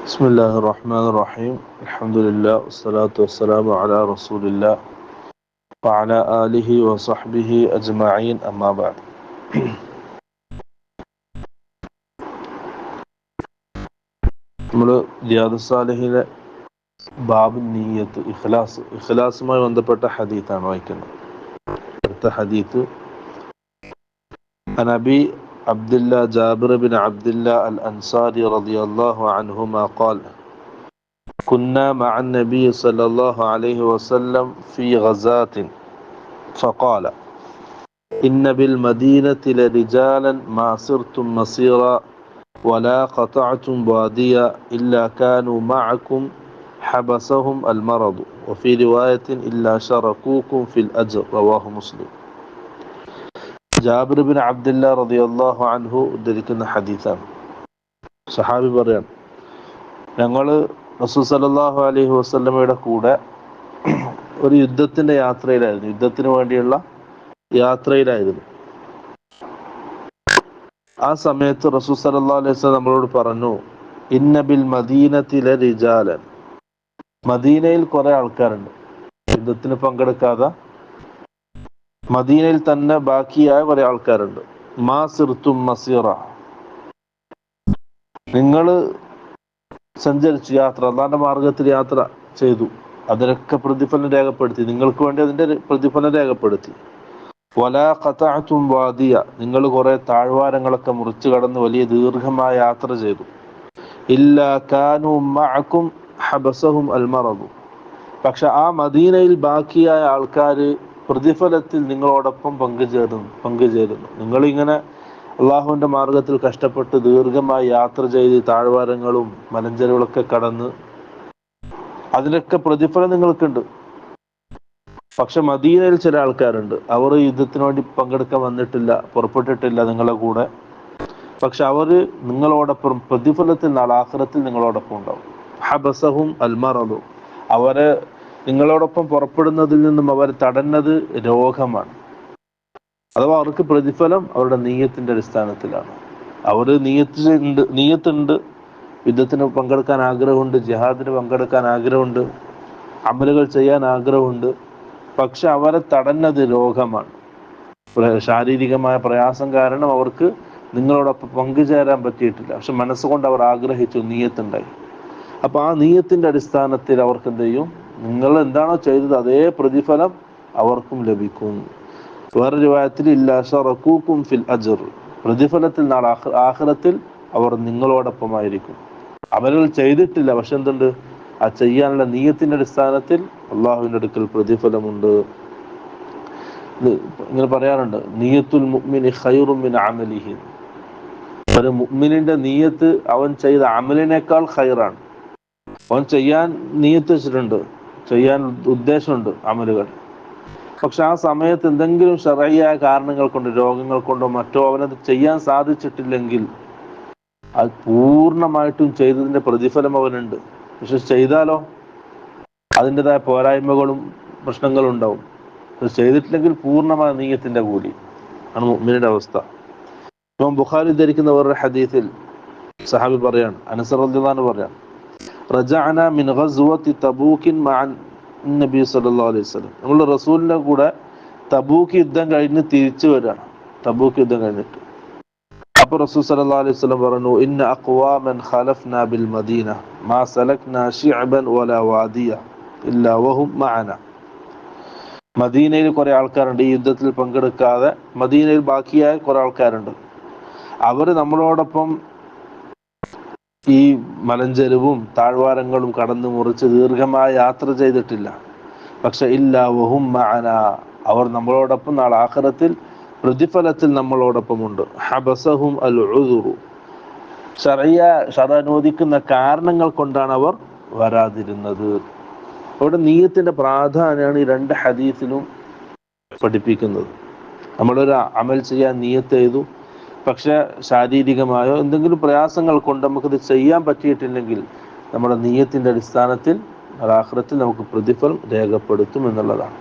بسم الله الرحمن الرحيم الحمد لله والصلاة والسلام على رسول الله وعلى آله وصحبه أجمعين أما بعد നമ്മൾ റിയാദുസ് സാലിഹിലെ ബാബ് നിയ്യത്ത് ഇഖ്ലാസുമായി ബന്ധപ്പെട്ട ഹദീത്താണ് വായിക്കുന്നത്. അടുത്ത ഹദീത്ത് عن أبي عبد الله جابر بن عبد الله الأنصاري رضي الله عنهما قال كنا مع النبي صلى الله عليه وسلم في غزاة فقال إن بالمدينة لرجالا ما سرتم مسيرا ولا قطعتم واديا إلا كانوا معكم حبسهم المرض وفي رواية إلا شركوكم في الأجر رواه مسلم. ജാബിർ ബിൻ അബ്ദുല്ല റളിയല്ലാഹു അൻഹു ഉദ്ധരിക്കുന്ന ഹദീസാണ്. സഹാബി പറയാണ്, ഞങ്ങൾ റസൂൽ സല്ലല്ലാഹു അലൈഹി വസല്ലമയുടെ കൂടെ ഒരു യുദ്ധത്തിന്റെ യാത്രയിലായിരുന്നു, യുദ്ധത്തിന് വേണ്ടിയുള്ള യാത്രയിലായിരുന്നു. ആ സമയത്ത് റസൂൽ സല്ലല്ലാഹു അലൈഹി വസല്ലം നമ്മളോട് പറഞ്ഞു, ഇന്ന ബിൽ മദീനത്തിലെ റിജാലൻ, മദീനയിൽ കുറെ ആൾക്കാരുണ്ട്, യുദ്ധത്തിന് പങ്കെടുക്കാതെ മദീനയിൽ തന്നെ ബാക്കിയായ കുറെ ആൾക്കാരുണ്ട്. മാ സിർത്തും മസീറ, നിങ്ങൾ സഞ്ചരിച്ചു, യാത്ര, അല്ലാഹുവിന്റെ മാർഗത്തിൽ യാത്ര ചെയ്തു, അതിനൊക്കെ പ്രതിഫലം രേഖപ്പെടുത്തി, നിങ്ങൾക്ക് വേണ്ടി അതിന്റെ പ്രതിഫലം രേഖപ്പെടുത്തി. വലാ ഖതഅതും വാദിയ, നിങ്ങൾ കുറെ താഴ്വാരങ്ങളൊക്കെ മുറിച്ചു കടന്ന് വലിയ ദീർഘമായ യാത്ര ചെയ്തു. ഇല്ലാ കാനൂ മഅകും ഹബസഹും അൽ മറദു, പക്ഷെ ആ മദീനയിൽ ബാക്കിയായ ആൾക്കാർ പ്രതിഫലത്തിൽ നിങ്ങളോടൊപ്പം പങ്കുചേരുന്നു. നിങ്ങളിങ്ങനെ അള്ളാഹുവിന്റെ മാർഗത്തിൽ കഷ്ടപ്പെട്ട് ദീർഘമായി യാത്ര ചെയ്ത് താഴ്വാരങ്ങളും മലഞ്ചെരുകളൊക്കെ കടന്ന് അതിനൊക്കെ പ്രതിഫലം നിങ്ങൾക്കുണ്ട്. പക്ഷെ മദീനയിൽ ചില ആൾക്കാരുണ്ട്, അവർ യുദ്ധത്തിന് വേണ്ടി പങ്കെടുക്കാൻ വന്നിട്ടില്ല, പുറപ്പെട്ടിട്ടില്ല നിങ്ങളെ കൂടെ. പക്ഷെ അവര് നിങ്ങളോടൊപ്പം പ്രതിഫലത്തിൽ നാളെ ആഖിറത്തിൽ നിങ്ങളോടൊപ്പം ഉണ്ടാവും. ഹബസഹും അൽ മറദു, അവരെ നിങ്ങളോടൊപ്പം പുറപ്പെടുന്നതിൽ നിന്നും അവർ തടഞ്ഞത് രോഗമാണ്. അഥവാ അവർക്ക് പ്രതിഫലം അവരുടെ നീയത്തിന്റെ അടിസ്ഥാനത്തിലാണ്. അവര് നീയത്തുണ്ട്, യുദ്ധത്തിന് പങ്കെടുക്കാൻ ആഗ്രഹമുണ്ട്, ജിഹാദിന് പങ്കെടുക്കാൻ ആഗ്രഹമുണ്ട്, അമലുകൾ ചെയ്യാൻ ആഗ്രഹമുണ്ട്. പക്ഷെ അവരെ തടഞ്ഞത് രോഗമാണ്. ശാരീരികമായ പ്രയാസം കാരണം അവർക്ക് നിങ്ങളോടൊപ്പം പങ്കുചേരാൻ പറ്റിയിട്ടില്ല. പക്ഷെ മനസ്സുകൊണ്ട് അവർ ആഗ്രഹിച്ചു, നീയത്തുണ്ടായി. അപ്പൊ ആ നീയത്തിന്റെ അടിസ്ഥാനത്തിൽ അവർക്ക് എന്ത് ചെയ്യും? നിങ്ങൾ എന്താണോ ചെയ്തത് അതേ പ്രതിഫലം അവർക്കും ലഭിക്കും. വേറെ റിവായത്തിൽ ഇല്ലാ ശറകൂകും ഫിൽ അജ്ർ, പ്രതിഫലത്തിൽ നാളെ ആഖിറത്തിൽ അവർ നിങ്ങളോടൊപ്പമായിരിക്കും. അവരുകൾ ചെയ്തിട്ടില്ല, പക്ഷെ എന്തുണ്ട്? ആ ചെയ്യാനുള്ള നീയത്തിന്റെ അടിസ്ഥാനത്തിൽ അള്ളാഹുവിന്റെ അടുക്കൽ പ്രതിഫലമുണ്ട്. ഇങ്ങനെ പറയാറുണ്ട്, നീയത്തുൽ മുഅ്മിനി ഖൈറും മിൻ അമലിഹി, ഒരു മുഅ്മിനിന്റെ നീയത്ത് അവൻ ചെയ്ത അമലിനേക്കാൾ ഖൈറാണ്. അവൻ ചെയ്യാൻ നീയത്ത് വെച്ചിട്ടുണ്ട്, ചെയ്യാൻ ഉദ്ദേശമുണ്ട് അമലുകൾ, പക്ഷെ ആ സമയത്ത് എന്തെങ്കിലും ശർഈയായ കാരണങ്ങൾ കൊണ്ട്, രോഗങ്ങൾ കൊണ്ടോ മറ്റോ അവനത് ചെയ്യാൻ സാധിച്ചിട്ടില്ലെങ്കിൽ അത് പൂർണ്ണമായിട്ടും ചെയ്തതിന്റെ പ്രതിഫലം അവനുണ്ട്. പക്ഷെ ചെയ്താലോ അതിൻ്റെതായ പോരായ്മകളും പ്രശ്നങ്ങളും ഉണ്ടാവും. ചെയ്തിട്ടില്ലെങ്കിൽ പൂർണ്ണമായ നീയത്തിന്റെ കൂലി ആണ് മുഅ്മിനിന്റെ അവസ്ഥ. ഇമാം ബുഖാരി ധരിക്കുന്ന വേറൊരു ഹദീസിൽ സഹാബി പറയാണ്, അനസ് റളിയല്ലാഹു അൻഹു പറയാണ്, റജഅന മിൻ ഗസ്വതി തബൂകിൻ മഅ നബി സല്ലല്ലാഹു അലൈഹി വസല്ലം, നമ്മൾ റസൂലിന്റെ കൂടെ തബൂക്ക് യുദ്ധം കഴിഞ്ഞ് തിരിച്ചു വരികയാണ്. തബൂക്ക് യുദ്ധം കഴിഞ്ഞിട്ട് അപ്പൊ റസൂൽ സല്ലല്ലാഹു അലൈഹി വസല്ലം പറഞ്ഞു, ഇന്ന അഖ്വാമൻ ഖലഫ്നാ ബിൽ മദീന മാ സലക്നാ ശിഅബൻ വലാ വാദിയ ഇല്ലാ വഹും മഅന. മദീനയിൽ കുറെ ആൾക്കാരുണ്ട്, ഈ യുദ്ധത്തിൽ പങ്കെടുക്കാതെ മദീനയിൽ ബാക്കിയായ കുറെ ആൾക്കാരുണ്ട്. അവര് നമ്മളോടൊപ്പം ഈ മലഞ്ചെരുവും താഴ്വാരങ്ങളും കടന്നു മുറിച്ച് ദീർഘമായ യാത്ര ചെയ്തിട്ടില്ല. പക്ഷെ ഇല്ലാ വഹും മഅന, അവർ നമ്മളോടൊപ്പം നാളെ ആഖിറത്തിൽ പ്രതിഫലത്തിൽ നമ്മളോടൊപ്പമുണ്ട്. ഹബസഹും അൽ ഉദുറു, ശർഅ അനുവദിക്കുന്ന കാരണങ്ങൾ കൊണ്ടാണ് അവർ വരാതിരുന്നത്. അവിടെ നീയത്തിന്റെ പ്രാധാന്യമാണ് ഈ രണ്ട് ഹദീസിലും പഠിപ്പിക്കുന്നത്. നമ്മളൊരു അമൽ ചെയ്യാൻ നീയത്ത് ചെയ്തു, പക്ഷെ ശാരീരികമായോ എന്തെങ്കിലും പ്രയാസങ്ങൾ കൊണ്ട് നമുക്കത് ചെയ്യാൻ പറ്റിയിട്ടില്ലെങ്കിൽ നമ്മുടെ നീയത്തിന്റെ അടിസ്ഥാനത്തിൽ ആഖിറത്തിൽ നമുക്ക് പ്രതിഫലം രേഖപ്പെടുത്തും എന്നുള്ളതാണ്.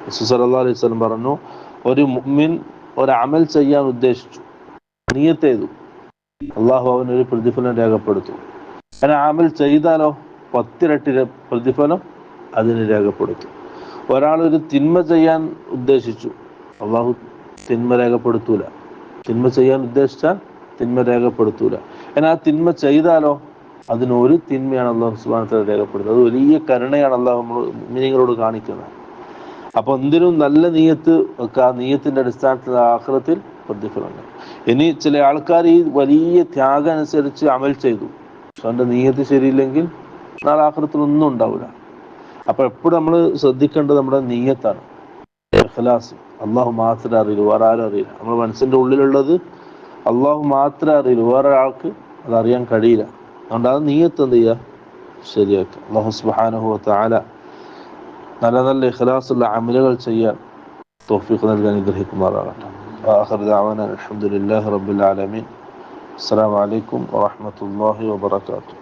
റസൂൽ സല്ലല്ലാഹു അലൈഹി വസല്ലം പറഞ്ഞു, ഒരു മുഅ്മിൻ ഒരു അമൽ ചെയ്യാൻ ഉദ്ദേശിച്ചു, നിയത്ത് ചെയ്തു, അള്ളാഹു അവനൊരു പ്രതിഫലം രേഖപ്പെടുത്തും. അങ്ങനെ അമൽ ചെയ്താലോ 10 ഇരട്ടി പ്രതിഫലം അതിന് രേഖപ്പെടുത്തും. ഒരാളൊരു തിന്മ ചെയ്യാൻ ഉദ്ദേശിച്ചു, അള്ളാഹു തിന്മ രേഖപ്പെടുത്തൂല. തിന്മ ചെയ്യാൻ ഉദ്ദേശിച്ചാൽ തിന്മ രേഖപ്പെടുത്തൂല. എന്നാൽ ആ തിന്മ ചെയ്താലോ അതിനൊരു തിന്മയാണ് അള്ളാഹു സുബ്ഹാനഹു വ തആല രേഖപ്പെടുത്തുന്നത്. അത് വലിയ കരുണയാണ് അള്ളാഹു മുഅ്മിനീങ്ങളോട് കാണിക്കുന്നത്. അപ്പൊ എന്തിനും നല്ല നീയത്ത് ഒക്കെ, ആ നീയത്തിന്റെ അടിസ്ഥാനത്തിൽ ആഖിറത്തിൽ പ്രതിഫലമുണ്ട്. ഇനി ചില ആൾക്കാർ ഈ വലിയ ത്യാഗം അനുസരിച്ച് അമൽ ചെയ്തു, പക്ഷെ അവന്റെ നീയത്ത് ശരിയില്ലെങ്കിൽ നാളെ ആഖിറത്തിൽ ഒന്നും ഉണ്ടാവില്ല. അപ്പൊ എപ്പോഴും നമ്മൾ ശ്രദ്ധിക്കേണ്ടത് നമ്മുടെ നീയത്താണ്, ഇഖ്ലാസ്. അള്ളാഹു മാത്രമേ അറിയൂ, വേറെ ആരും അറിയില്ല. നമ്മുടെ മനസ്സിന്റെ ഉള്ളിലുള്ളത് അള്ളാഹു മാത്രമേ അറിയൂ, വേറെ ഒരാൾക്ക് അത് അറിയാൻ കഴിയില്ല. അതുകൊണ്ട് ആ നീയത്ത് എന്ത് ചെയ്യുക, ശരിയാക്കുക. അള്ളാഹു സുബ്ഹാനഹു വ തആല നല്ല നല്ല ഇഖ്ലാസുള്ള അമലുകൾ ചെയ്യാൻ തൗഫീഖ് നൽകാൻ അനുഗ്രഹിക്കുമാറാകട്ടെ. ആഖിറു ദഅവാനാ അൽഹംദുലില്ലാഹി റബ്ബിൽ ആലമീൻ. അസ്സലാമു അലൈക്കും വറഹ്മത്തുള്ളാഹി വബറകാതുഹു.